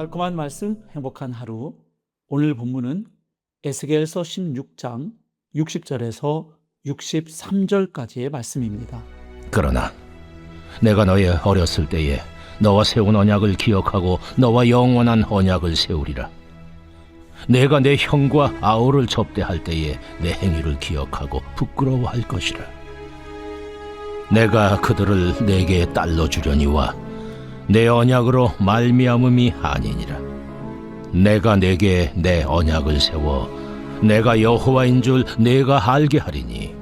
달콤한 말씀, 행복한 하루. 오늘 본문은 에스겔서 16장 60절에서 63절까지의 말씀입니다. 그러나 내가 너의 어렸을 때에 너와 세운 언약을 기억하고 너와 영원한 언약을 세우리라. 내가 내 형과 아우를 접대할 때에 내 행위를 기억하고 부끄러워할 것이라. 내가 그들을 내게 딸로 주려니와 내 언약으로 말미암음이 아니니라. 내가 내게 내 언약을 세워 내가 여호와인 줄 내가 알게 하리니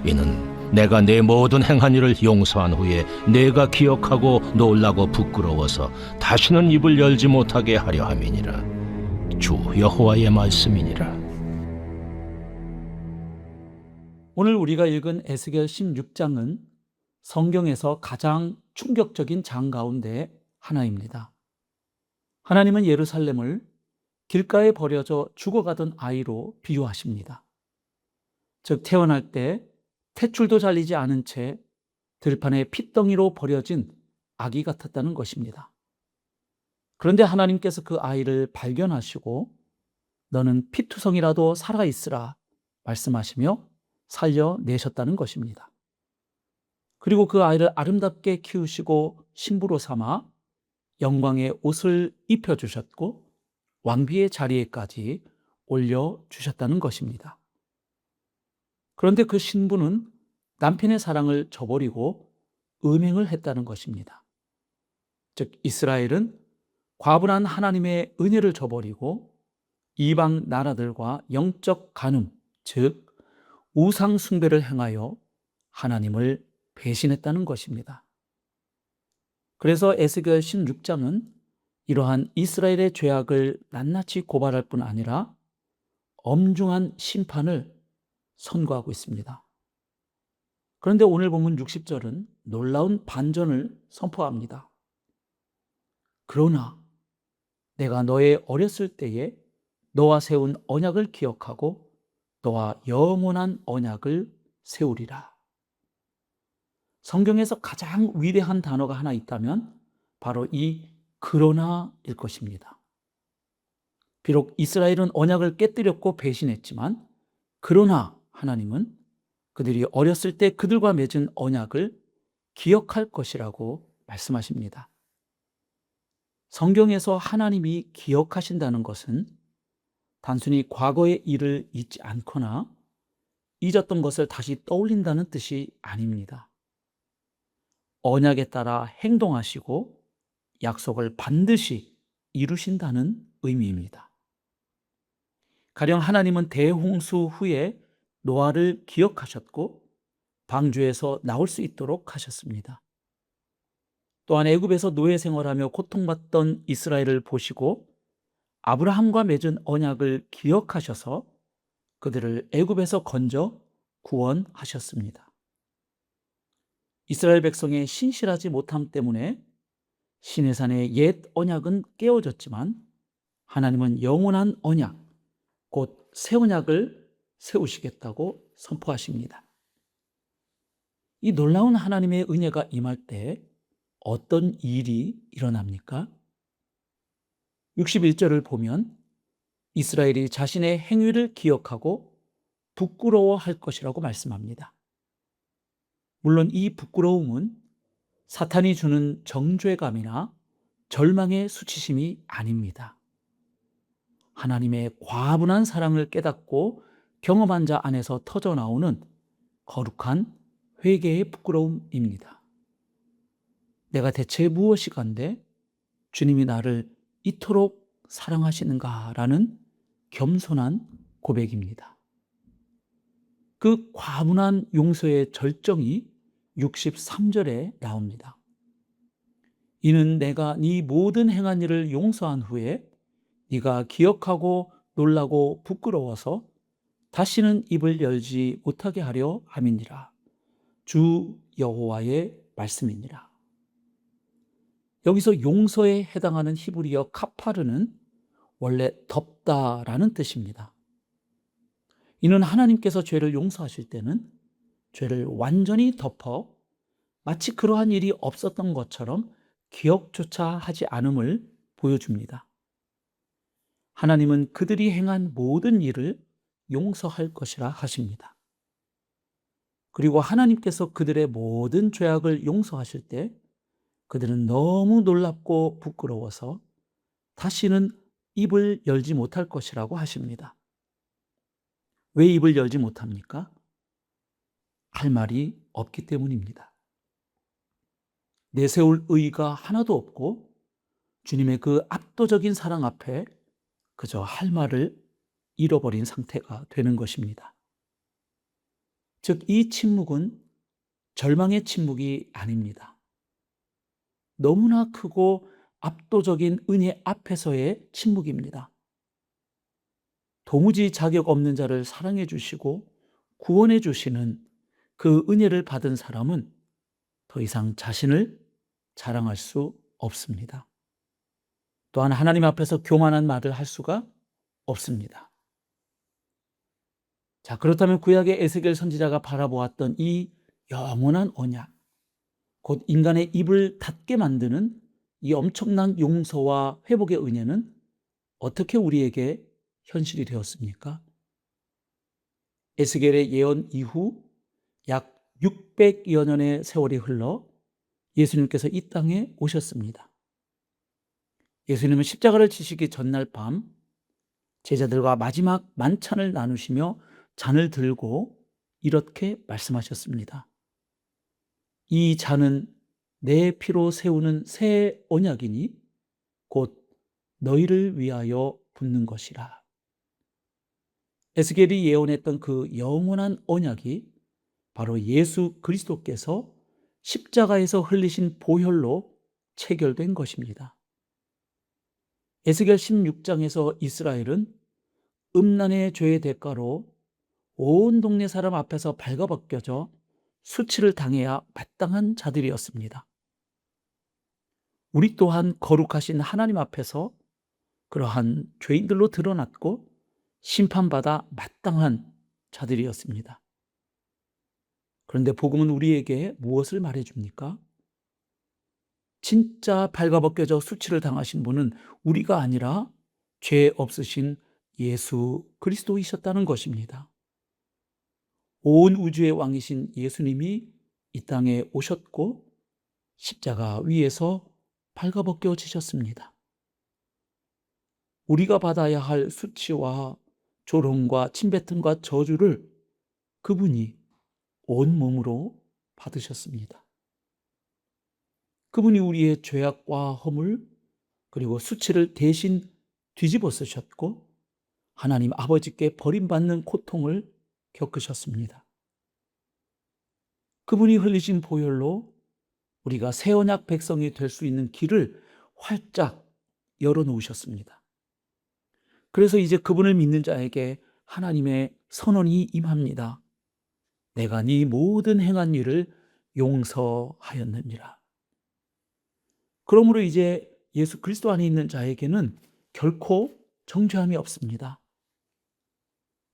이는 내가 내 모든 행한 일을 용서한 후에 내가 기억하고 놀라고 부끄러워서 다시는 입을 열지 못하게 하려 함이니라. 주 여호와의 말씀이니라. 오늘 우리가 읽은 에스겔 16장은 성경에서 가장 충격적인 장 가운데 하나입니다. 하나님은 예루살렘을 길가에 버려져 죽어가던 아이로 비유하십니다. 즉 태어날 때 탯줄도 잘리지 않은 채 들판에 핏덩이로 버려진 아기 같았다는 것입니다. 그런데 하나님께서 그 아이를 발견하시고 너는 피투성이라도 살아있으라 말씀하시며 살려내셨다는 것입니다. 그리고 그 아이를 아름답게 키우시고 신부로 삼아 영광의 옷을 입혀주셨고 왕비의 자리에까지 올려주셨다는 것입니다. 그런데 그 신부는 남편의 사랑을 저버리고 음행을 했다는 것입니다. 즉 이스라엘은 과분한 하나님의 은혜를 저버리고 이방 나라들과 영적 간음, 즉 우상 숭배를 행하여 하나님을 배신했다는 것입니다. 그래서 에스겔 16장은 이러한 이스라엘의 죄악을 낱낱이 고발할 뿐 아니라 엄중한 심판을 선고하고 있습니다. 그런데 오늘 본문 60절은 놀라운 반전을 선포합니다. 그러나 내가 너의 어렸을 때에 너와 세운 언약을 기억하고 너와 영원한 언약을 세우리라. 성경에서 가장 위대한 단어가 하나 있다면 바로 이 그러나일 것입니다. 비록 이스라엘은 언약을 깨뜨렸고 배신했지만 그러나 하나님은 그들이 어렸을 때 그들과 맺은 언약을 기억할 것이라고 말씀하십니다. 성경에서 하나님이 기억하신다는 것은 단순히 과거의 일을 잊지 않거나 잊었던 것을 다시 떠올린다는 뜻이 아닙니다. 언약에 따라 행동하시고 약속을 반드시 이루신다는 의미입니다. 가령 하나님은 대홍수 후에 노아를 기억하셨고 방주에서 나올 수 있도록 하셨습니다. 또한 애굽에서 노예 생활하며 고통받던 이스라엘을 보시고 아브라함과 맺은 언약을 기억하셔서 그들을 애굽에서 건져 구원하셨습니다. 이스라엘 백성의 신실하지 못함 때문에 시내산의 옛 언약은 깨어졌지만 하나님은 영원한 언약, 곧 새 언약을 세우시겠다고 선포하십니다. 이 놀라운 하나님의 은혜가 임할 때 어떤 일이 일어납니까? 61절을 보면 이스라엘이 자신의 행위를 기억하고 부끄러워할 것이라고 말씀합니다. 물론 이 부끄러움은 사탄이 주는 정죄감이나 절망의 수치심이 아닙니다. 하나님의 과분한 사랑을 깨닫고 경험한 자 안에서 터져나오는 거룩한 회개의 부끄러움입니다. 내가 대체 무엇이간데 주님이 나를 이토록 사랑하시는가라는 겸손한 고백입니다. 그 과분한 용서의 절정이 63절에 나옵니다. 이는 내가 네 모든 행한 일을 용서한 후에 네가 기억하고 놀라고 부끄러워서 다시는 입을 열지 못하게 하려 함이니라. 주 여호와의 말씀이니라. 여기서 용서에 해당하는 히브리어 카파르는 원래 덮다라는 뜻입니다. 이는 하나님께서 죄를 용서하실 때는 죄를 완전히 덮어 마치 그러한 일이 없었던 것처럼 기억조차 하지 않음을 보여줍니다. 하나님은 그들이 행한 모든 일을 용서할 것이라 하십니다. 그리고 하나님께서 그들의 모든 죄악을 용서하실 때 그들은 너무 놀랍고 부끄러워서 다시는 입을 열지 못할 것이라고 하십니다. 왜 입을 열지 못합니까? 할 말이 없기 때문입니다. 내세울 의의가 하나도 없고 주님의 그 압도적인 사랑 앞에 그저 할 말을 잃어버린 상태가 되는 것입니다. 즉, 이 침묵은 절망의 침묵이 아닙니다. 너무나 크고 압도적인 은혜 앞에서의 침묵입니다. 도무지 자격 없는 자를 사랑해 주시고 구원해 주시는 그 은혜를 받은 사람은 더 이상 자신을 자랑할 수 없습니다. 또한 하나님 앞에서 교만한 말을 할 수가 없습니다. 자, 그렇다면 구약의 에스겔 선지자가 바라보았던 이 영원한 언약, 곧 인간의 입을 닫게 만드는 이 엄청난 용서와 회복의 은혜는 어떻게 우리에게 현실이 되었습니까? 에스겔의 예언 이후 약 600여 년의 세월이 흘러 예수님께서 이 땅에 오셨습니다. 예수님은 십자가를 지시기 전날 밤 제자들과 마지막 만찬을 나누시며 잔을 들고 이렇게 말씀하셨습니다. 이 잔은 내 피로 세우는 새 언약이니 곧 너희를 위하여 붓는 것이라. 에스겔이 예언했던 그 영원한 언약이 바로 예수 그리스도께서 십자가에서 흘리신 보혈로 체결된 것입니다. 에스겔 16장에서 이스라엘은 음란의 죄의 대가로 온 동네 사람 앞에서 발가벗겨져 수치를 당해야 마땅한 자들이었습니다. 우리 또한 거룩하신 하나님 앞에서 그러한 죄인들로 드러났고 심판받아 마땅한 자들이었습니다. 그런데 복음은 우리에게 무엇을 말해줍니까? 진짜 발가벗겨져 수치를 당하신 분은 우리가 아니라 죄 없으신 예수 그리스도이셨다는 것입니다. 온 우주의 왕이신 예수님이 이 땅에 오셨고 십자가 위에서 발가벗겨지셨습니다. 우리가 받아야 할 수치와 조롱과 침뱉음과 저주를 그분이 온 몸으로 받으셨습니다. 그분이 우리의 죄악과 허물 그리고 수치를 대신 뒤집어 쓰셨고 하나님 아버지께 버림받는 고통을 겪으셨습니다. 그분이 흘리신 보혈로 우리가 새 언약 백성이 될 수 있는 길을 활짝 열어놓으셨습니다. 그래서 이제 그분을 믿는 자에게 하나님의 선언이 임합니다. 내가 네 모든 행한 일을 용서하였느니라. 그러므로 이제 예수 그리스도 안에 있는 자에게는 결코 정죄함이 없습니다.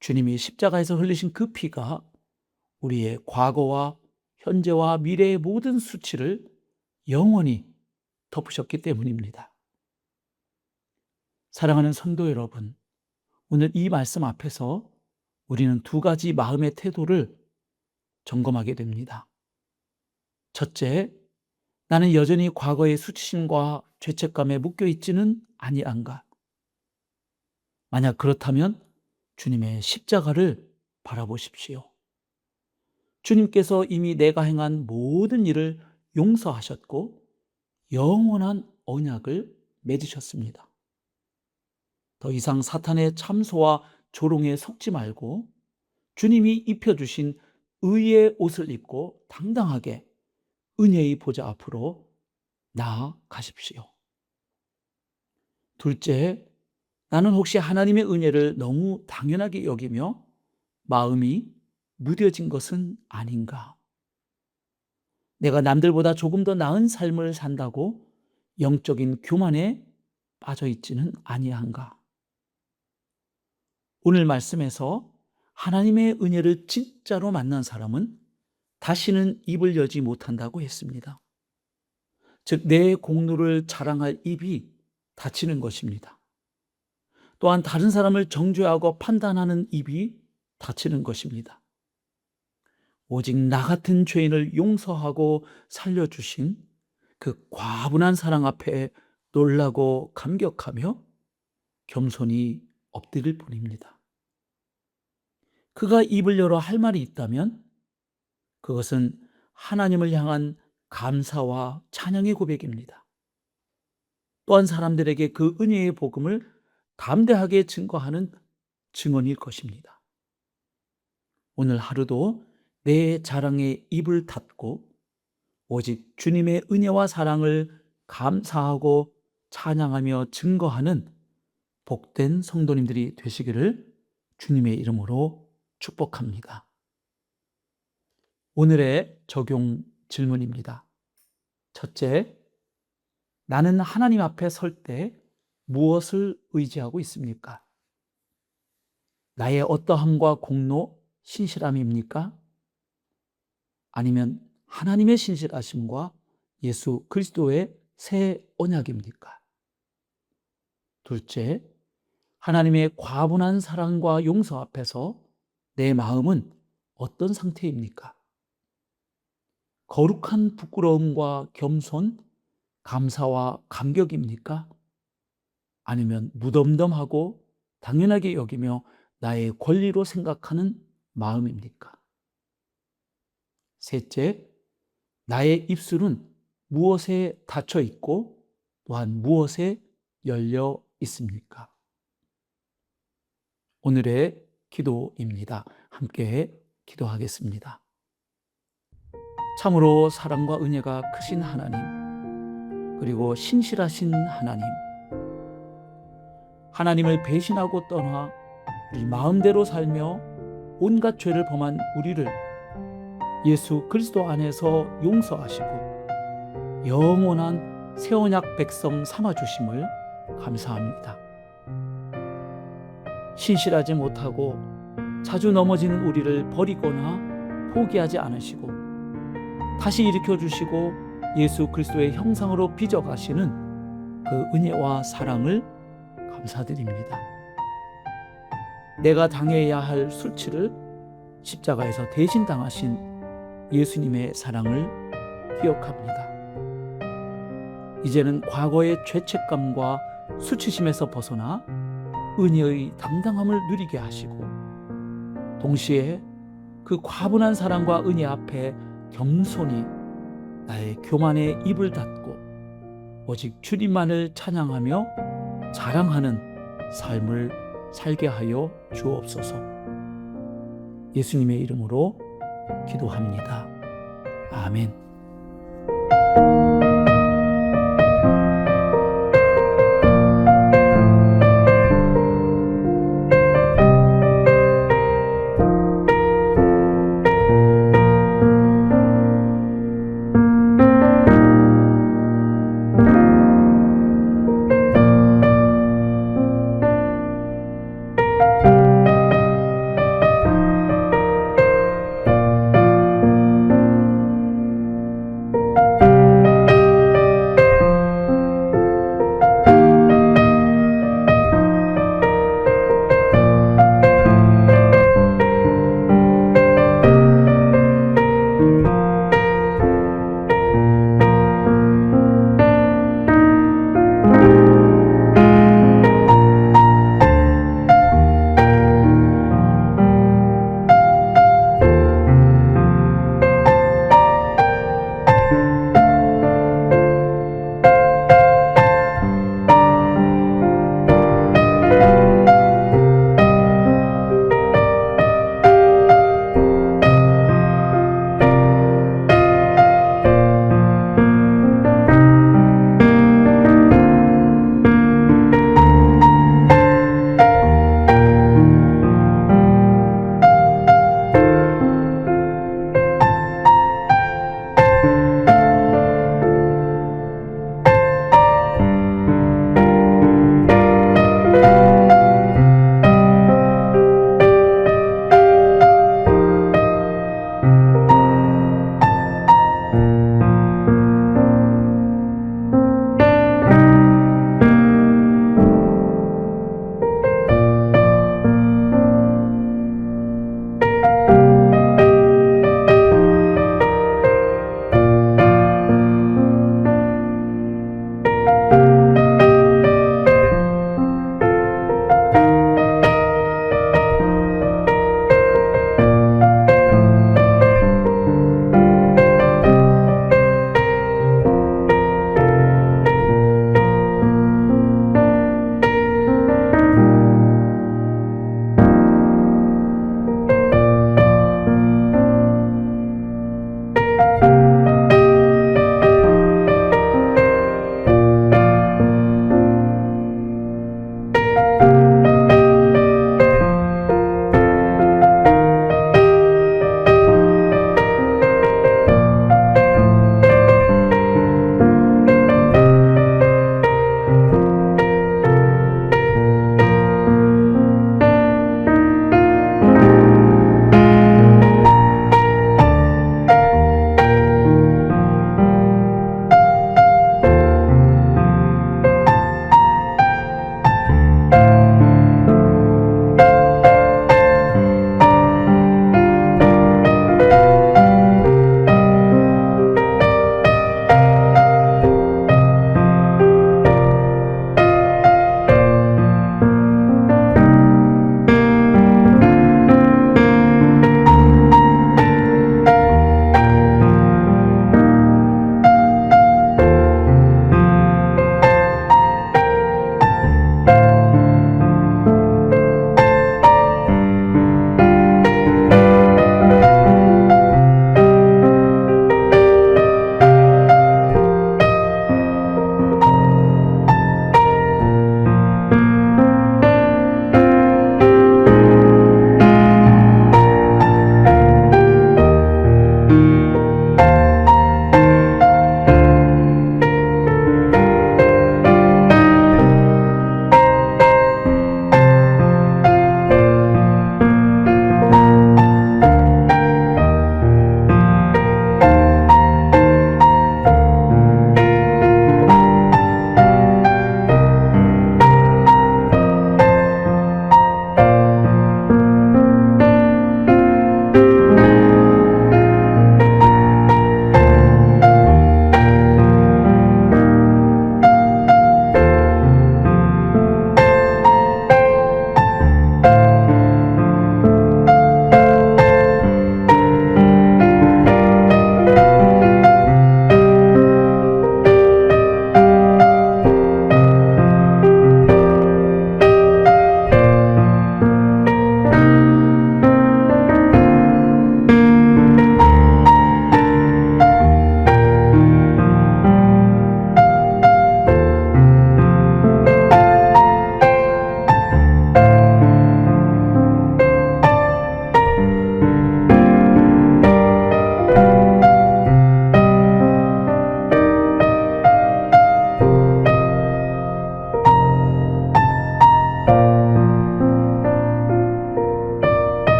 주님이 십자가에서 흘리신 그 피가 우리의 과거와 현재와 미래의 모든 수치를 영원히 덮으셨기 때문입니다. 사랑하는 성도 여러분, 오늘 이 말씀 앞에서 우리는 두 가지 마음의 태도를 점검하게 됩니다. 첫째, 나는 여전히 과거의 수치심과 죄책감에 묶여 있지는 아니한가? 만약 그렇다면 주님의 십자가를 바라보십시오. 주님께서 이미 내가 행한 모든 일을 용서하셨고 영원한 언약을 맺으셨습니다. 더 이상 사탄의 참소와 조롱에 속지 말고 주님이 입혀주신 의의 옷을 입고 당당하게 은혜의 보좌 앞으로 나아가십시오. 둘째, 나는 혹시 하나님의 은혜를 너무 당연하게 여기며 마음이 무뎌진 것은 아닌가? 내가 남들보다 조금 더 나은 삶을 산다고 영적인 교만에 빠져 있지는 아니한가? 오늘 말씀에서 하나님의 은혜를 진짜로 만난 사람은 다시는 입을 열지 못한다고 했습니다. 즉, 내 공로를 자랑할 입이 닫히는 것입니다. 또한 다른 사람을 정죄하고 판단하는 입이 닫히는 것입니다. 오직 나 같은 죄인을 용서하고 살려주신 그 과분한 사랑 앞에 놀라고 감격하며 겸손히 엎드릴 뿐입니다. 그가 입을 열어 할 말이 있다면 그것은 하나님을 향한 감사와 찬양의 고백입니다. 또한 사람들에게 그 은혜의 복음을 담대하게 증거하는 증언일 것입니다. 오늘 하루도 내 자랑에 입을 닫고 오직 주님의 은혜와 사랑을 감사하고 찬양하며 증거하는 복된 성도님들이 되시기를 주님의 이름으로 축복합니다. 오늘의 적용 질문입니다. 첫째, 나는 하나님 앞에 설 때 무엇을 의지하고 있습니까? 나의 어떠함과 공로, 신실함입니까? 아니면 하나님의 신실하심과 예수 그리스도의 새 언약입니까? 둘째, 하나님의 과분한 사랑과 용서 앞에서 내 마음은 어떤 상태입니까? 거룩한 부끄러움과 겸손, 감사와 감격입니까? 아니면 무덤덤하고 당연하게 여기며 나의 권리로 생각하는 마음입니까? 셋째, 나의 입술은 무엇에 닫혀 있고 또한 무엇에 열려 있습니까? 오늘의 기도입니다. 함께 기도하겠습니다. 참으로 사랑과 은혜가 크신 하나님, 그리고 신실하신 하나님, 하나님을 배신하고 떠나 우리 마음대로 살며 온갖 죄를 범한 우리를 예수 그리스도 안에서 용서하시고 영원한 새 언약 백성 삼아주심을 감사합니다. 신실하지 못하고 자주 넘어지는 우리를 버리거나 포기하지 않으시고 다시 일으켜주시고 예수 그리스도의 형상으로 빚어가시는 그 은혜와 사랑을 감사드립니다. 내가 당해야 할 수치를 십자가에서 대신 당하신 예수님의 사랑을 기억합니다. 이제는 과거의 죄책감과 수치심에서 벗어나 은혜의 당당함을 누리게 하시고 동시에 그 과분한 사랑과 은혜 앞에 겸손히 나의 교만의 입을 닫고 오직 주님만을 찬양하며 자랑하는 삶을 살게 하여 주옵소서. 예수님의 이름으로 기도합니다. 아멘.